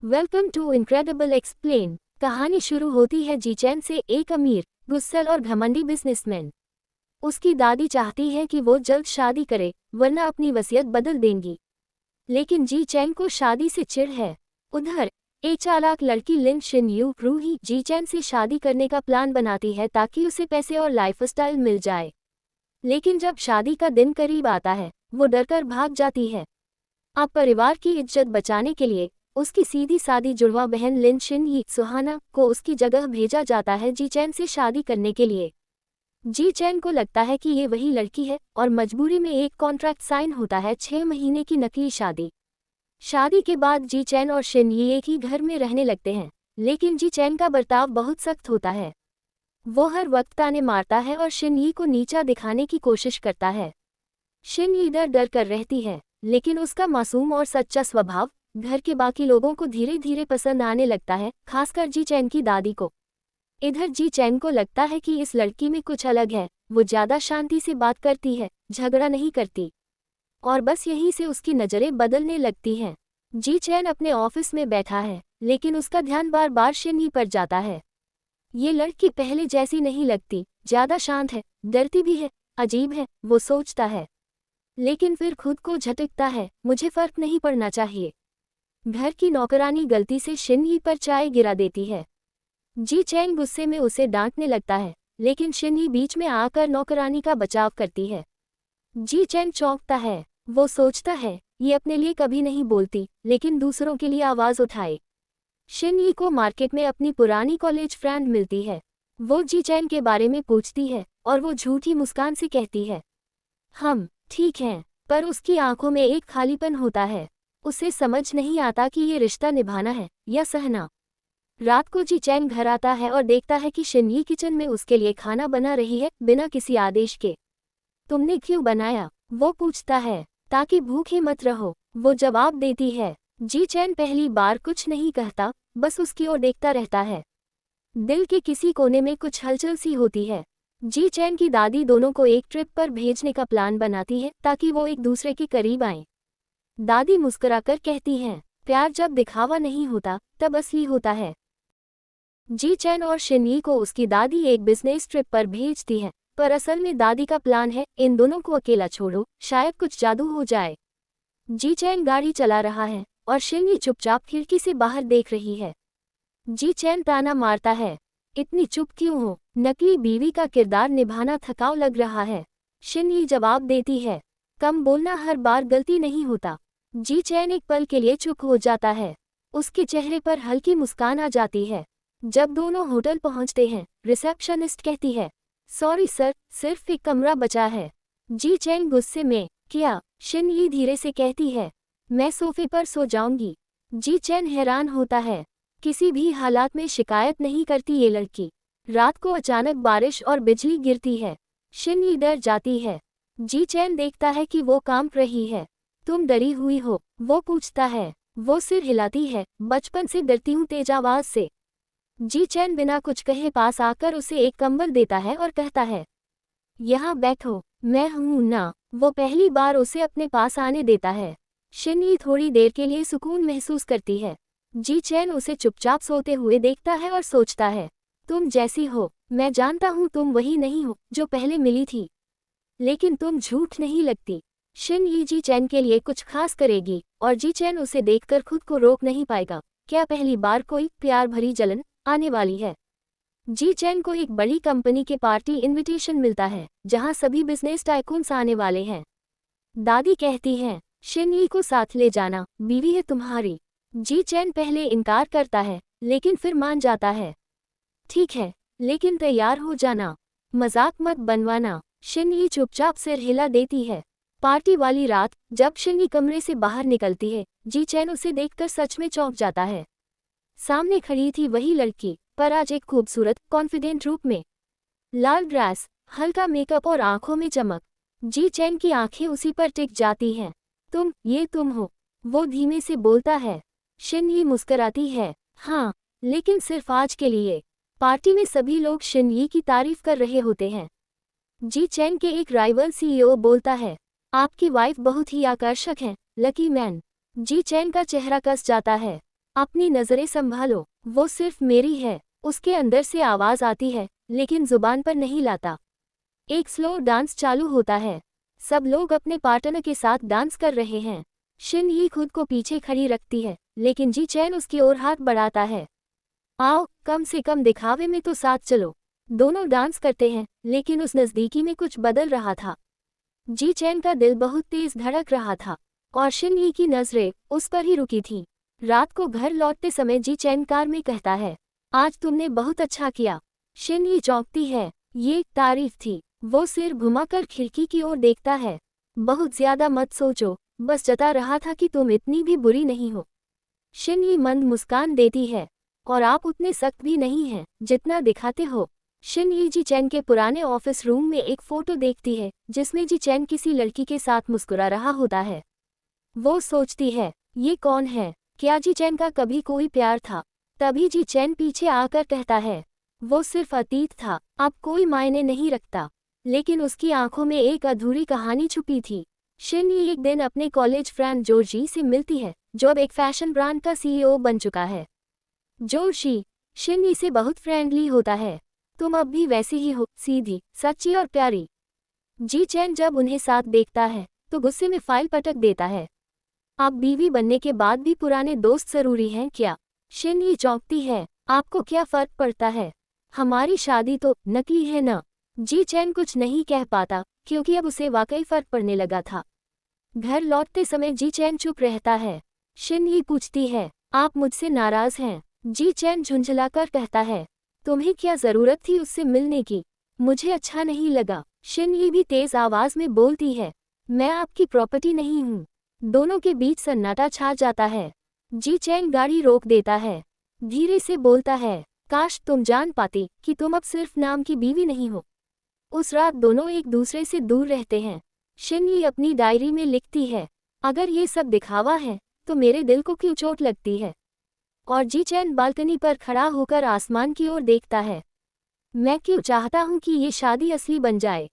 Welcome to incredible explain. कहानी शुरू होती है जीचैन से, एक अमीर, गुस्सैल और घमंडी बिजनेसमैन। उसकी दादी चाहती है कि वो जल्द शादी करे, वरना अपनी वसीयत बदल देंगी। लेकिन जीचैन को शादी से चिढ़ है। उधर एक चालाक लड़की लिन शिन यू रूही जीचैन से शादी करने का प्लान बनाती है ताकि उसे पैसे और लाइफस्टाइल मिल जाए। लेकिन जब शादी का दिन करीब आता है, वो डरकर भाग जाती है। अब परिवार की इज्जत बचाने के लिए उसकी सीधी सादी जुड़वा बहन लिन शिन यी सुहाना को उसकी जगह भेजा जाता है जीचैन से शादी करने के लिए। जीचैन को लगता है कि ये वही लड़की है और मजबूरी में एक कॉन्ट्रैक्ट साइन होता है, 6 महीने की नकली शादी। शादी के बाद जीचैन और शिन यी एक ही घर में रहने लगते हैं, लेकिन जीचैन का बर्ताव बहुत सख्त होता है। वो हर वक्त ताने मारता है और शिन यी को नीचा दिखाने की कोशिश करता है। शिन यी डर डर कर रहती है, लेकिन उसका मासूम और सच्चा स्वभाव घर के बाकी लोगों को धीरे धीरे पसंद आने लगता है, खासकर जीचैन की दादी को। इधर जीचैन को लगता है कि इस लड़की में कुछ अलग है। वो ज्यादा शांति से बात करती है, झगड़ा नहीं करती, और बस यहीं से उसकी नज़रें बदलने लगती हैं। जीचैन अपने ऑफिस में बैठा है, लेकिन उसका ध्यान बार बार शिन यी पर जाता है। ये लड़की पहले जैसी नहीं लगती, ज्यादा शांत है, डरती भी है, अजीब है, वो सोचता है। लेकिन फिर खुद को झटकता है, मुझे फर्क नहीं पड़ना चाहिए। घर की नौकरानी गलती से शिन यी पर चाय गिरा देती है। जीचैन गुस्से में उसे डांटने लगता है, लेकिन शिन यी बीच में आकर नौकरानी का बचाव करती है। जीचैन चौंकता है। वो सोचता है, ये अपने लिए कभी नहीं बोलती, लेकिन दूसरों के लिए आवाज उठाए। शिन यी को मार्केट में अपनी पुरानी कॉलेज फ्रेंड मिलती है। वो जीचैन के बारे में पूछती है और वो झूठी मुस्कान से कहती है, हम ठीक हैं, पर उसकी आंखों में एक खालीपन होता है। उसे समझ नहीं आता कि ये रिश्ता निभाना है या सहना। रात को जीचैन घर आता है और देखता है कि शिन यी किचन में उसके लिए खाना बना रही है, बिना किसी आदेश के। तुमने क्यों बनाया? वो पूछता है। ताकि भूखे मत रहो, वो जवाब देती है। जीचैन पहली बार कुछ नहीं कहता, बस उसकी ओर देखता रहता है। दिल के किसी कोने में कुछ हलचल सी होती है। जीचैन की दादी दोनों को एक ट्रिप पर भेजने का प्लान बनाती है ताकि वो एक दूसरे के करीब आएं। दादी मुस्कुराकर कहती हैं, प्यार जब दिखावा नहीं होता तब असली होता है। जीचैन और शिन यी को उसकी दादी एक बिजनेस ट्रिप पर भेजती है, पर असल में दादी का प्लान है, इन दोनों को अकेला छोड़ो, शायद कुछ जादू हो जाए। जीचैन गाड़ी चला रहा है और शिन यी चुपचाप खिड़की से बाहर देख रही है। जीचैन ताना मारता है, इतनी चुप क्यों हो? नकली बीवी का किरदार निभाना थकाऊ लग रहा है। शिन यी जवाब देती है, कम बोलना हर बार गलती नहीं होता। जीचैन एक पल के लिए चुप हो जाता है। उसके चेहरे पर हल्की मुस्कान आ जाती है। जब दोनों होटल पहुंचते हैं, रिसेप्शनिस्ट कहती है, सॉरी सर, सिर्फ एक कमरा बचा है। जीचैन गुस्से में, क्या? शिन यी धीरे से कहती है, मैं सोफे पर सो जाऊंगी। जीचैन हैरान होता है, किसी भी हालात में शिकायत नहीं करती ये लड़की। रात को अचानक बारिश और बिजली गिरती है। शिन यी डर जाती है। जीचैन देखता है कि वो कांप रही है। तुम डरी हुई हो? वो पूछता है। वो सिर हिलाती है, बचपन से डरती हूँ, तेज आवाज से। जीचैन बिना कुछ कहे पास आकर उसे एक कंबल देता है और कहता है, यहाँ बैठो, मैं हूँ ना। वो पहली बार उसे अपने पास आने देता है। शिन यी थोड़ी देर के लिए सुकून महसूस करती है। जीचैन उसे चुपचाप सोते हुए देखता है और सोचता है, तुम जैसी हो, मैं जानता हूँ तुम वही नहीं हो जो पहले मिली थी, लेकिन तुम झूठ नहीं लगती। शिन यी जीचैन के लिए कुछ खास करेगी और जीचैन उसे देखकर खुद को रोक नहीं पाएगा। क्या पहली बार कोई प्यार भरी जलन आने वाली है? जीचैन को एक बड़ी कंपनी के पार्टी इनविटेशन मिलता है, जहां सभी बिजनेस टाइकून्स आने वाले हैं। दादी कहती हैं, शिन यी को साथ ले जाना, बीवी है तुम्हारी। जीचैन पहले इनकार करता है, लेकिन फिर मान जाता है। ठीक है, लेकिन तैयार हो जाना, मजाक मत बनवाना। शिन यी चुपचाप सिर हिला देती है। पार्टी वाली रात, जब शिन यी कमरे से बाहर निकलती है, जीचैन उसे देखकर सच में चौंक जाता है। सामने खड़ी थी वही लड़की, पर आज एक खूबसूरत, कॉन्फिडेंट रूप में। लाल ड्रेस, हल्का मेकअप और आंखों में चमक। जीचैन की आंखें उसी पर टिक जाती हैं। ये तुम हो? वो धीमे से बोलता है। शिन यी मुस्कुराती है, हाँ, लेकिन सिर्फ आज के लिए। पार्टी में सभी लोग शिन यी की तारीफ कर रहे होते हैं। जीचैन के एक राइवल सीईओ बोलता है, आपकी वाइफ बहुत ही आकर्षक है, लकी मैन। जीचैन का चेहरा कस जाता है। अपनी नजरें संभालो, वो सिर्फ मेरी है। उसके अंदर से आवाज आती है, लेकिन जुबान पर नहीं लाता। एक स्लो डांस चालू होता है। सब लोग अपने पार्टनर के साथ डांस कर रहे हैं। शिन ही खुद को पीछे खड़ी रखती है, लेकिन जी चैन उसकी ओर हाथ बढ़ाता है। आओ, कम से कम दिखावे में तो साथ चलो। दोनों डांस करते हैं, लेकिन उस नज़दीकी में कुछ बदल रहा था। जी चैन का दिल बहुत तेज धड़क रहा था, और शिन ही की नजरें उस पर ही रुकी थीं। रात को घर लौटते समय जी चैन कार में कहता है, आज तुमने बहुत अच्छा किया। शिन ही चौंकती है, ये तारीफ थी। वो सिर घुमाकर खिड़की की ओर देखता है। बहुत ज्यादा मत सोचो, बस जता रहा था कि तुम इतनी भी बुरी नहीं हो। शिन ही मंद मुस्कान देती है, और आप उतने सख्त भी नहीं हैं जितना दिखाते हो। शिन ही जी चैन के पुराने ऑफिस रूम में एक फोटो देखती है, जिसमें जी चैन किसी लड़की के साथ मुस्कुरा रहा होता है। वो सोचती है, ये कौन है? क्या जी चैन का कभी कोई प्यार था? तभी जी चैन पीछे आकर कहता है, वो सिर्फ अतीत था, अब कोई मायने नहीं रखता। लेकिन उसकी आंखों में एक अधूरी कहानी छुपी थी। शिन ही एक दिन अपने कॉलेज फ्रेंड जोर्जी से मिलती है, जो अब एक फैशन ब्रांड का सीईओ बन चुका है। जोशी शिन ही से बहुत फ्रेंडली होता है। तुम अब भी वैसी ही हो, सीधी, सच्ची और प्यारी। जी चैन जब उन्हें साथ देखता है तो गुस्से में फाइल पटक देता है। अब बीवी बनने के बाद भी पुराने दोस्त जरूरी हैं क्या? शिन ही चौंकती है, आपको क्या फर्क पड़ता है? हमारी शादी तो नकली है ना? जी चैन कुछ नहीं कह पाता, क्योंकि अब उसे वाकई फर्क पड़ने लगा था। घर लौटते समय जी चैन चुप रहता है। शिन ही पूछती है, आप मुझसे नाराज हैं? जी चैन झुंझलाकर कहता है, तुम्हें क्या जरूरत थी उससे मिलने की? मुझे अच्छा नहीं लगा। शिन ही भी तेज आवाज में बोलती है, मैं आपकी प्रॉपर्टी नहीं हूँ। दोनों के बीच सन्नाटा छा जाता है। जी चैन गाड़ी रोक देता है, धीरे से बोलता है, काश तुम जान पाती कि तुम अब सिर्फ नाम की बीवी नहीं हो। उस रात दोनों एक दूसरे से दूर रहते हैं। शिन ही अपनी डायरी में लिखती है, अगर ये सब दिखावा है तो मेरे दिल को क्यों चोट लगती है। और जी चैन बालकनी पर खड़ा होकर आसमान की ओर देखता है। मैं क्यों चाहता हूँ कि ये शादी असली बन जाए।